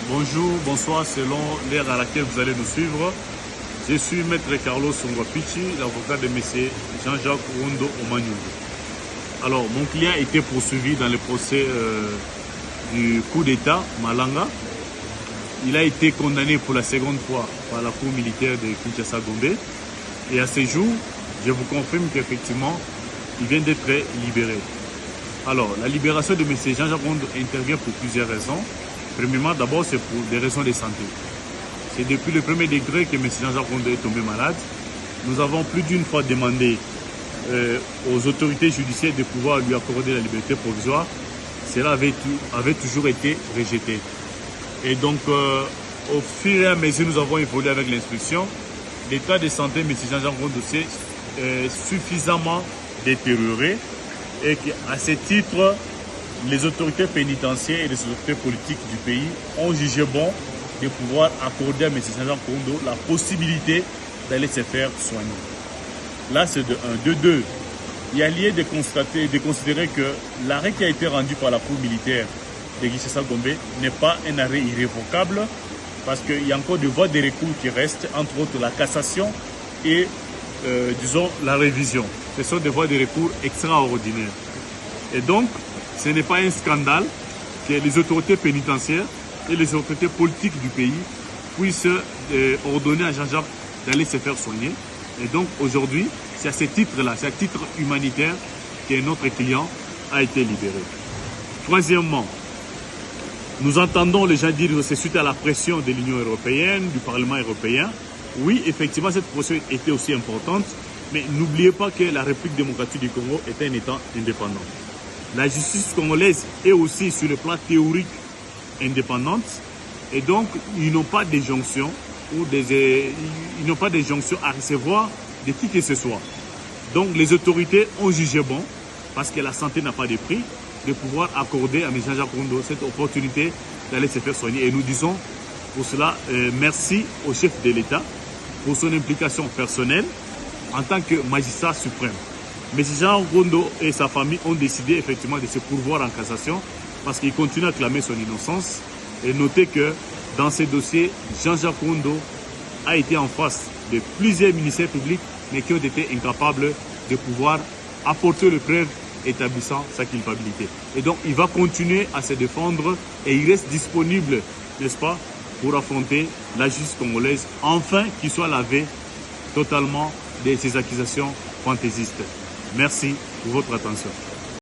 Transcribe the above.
Bonjour, bonsoir, selon l'ère à laquelle vous allez nous suivre. Je suis Maître Carlos Songwapichi, l'avocat de M. Jean-Jacques Rondo Omanyungu. Alors, mon client était poursuivi dans le procès du coup d'État Malanga. Il a été condamné pour la seconde fois par la cour militaire de Kinshasa-Gombe. Et à ce jour, je vous confirme qu'effectivement, il vient d'être libéré. Alors, la libération de M. Jean-Jacques Rondo intervient pour plusieurs raisons. Premièrement, d'abord, c'est pour des raisons de santé. C'est depuis le premier degré que M. Jean-Jacques Rondo est tombé malade. Nous avons plus d'une fois demandé aux autorités judiciaires de pouvoir lui accorder la liberté provisoire. Cela avait toujours été rejeté. Et donc, au fur et à mesure, nous avons évolué avec l'instruction. L'état de santé de M. Jean-Jacques Rondo s'est suffisamment détérioré et qu'à ce titre, les autorités pénitentiaires et les autorités politiques du pays ont jugé bon de pouvoir accorder à M. Jean-Jacques Rondo la possibilité d'aller se faire soigner. Là, c'est de 1. De 2, il y a lieu de considérer que l'arrêt qui a été rendu par la cour militaire de Kinshasa-Gombe n'est pas un arrêt irrévocable parce qu'il y a encore des voies de recours qui restent, entre autres la cassation et, disons, la révision. Ce sont des voies de recours extraordinaires. Et donc, ce n'est pas un scandale que les autorités pénitentiaires et les autorités politiques du pays puissent ordonner à Jean-Jacques d'aller se faire soigner. Et donc aujourd'hui, c'est à ce titre-là, c'est à titre humanitaire que notre client a été libéré. Troisièmement, nous entendons les gens dire que c'est suite à la pression de l'Union européenne, du Parlement européen. Oui, effectivement, cette pression était aussi importante, mais n'oubliez pas que la République démocratique du Congo est un État indépendant. La justice congolaise est aussi sur le plan théorique indépendante et donc ils n'ont pas d'injonction à recevoir de qui que ce soit. Donc les autorités ont jugé bon, parce que la santé n'a pas de prix, de pouvoir accorder à M. Jean-Jacques Rondo cette opportunité d'aller se faire soigner. Et nous disons pour cela merci au chef de l'État pour son implication personnelle en tant que magistrat suprême. M. Jean Rondo et sa famille ont décidé effectivement de se pourvoir en cassation parce qu'ils continuent à clamer son innocence. Et notez que dans ces dossiers, Jean-Jacques Rondo a été en face de plusieurs ministères publics mais qui ont été incapables de pouvoir apporter les preuves établissant sa culpabilité. Et donc il va continuer à se défendre et il reste disponible, n'est-ce pas, pour affronter la justice congolaise, enfin qu'il soit lavé totalement de ces accusations fantaisistes. Merci pour votre attention.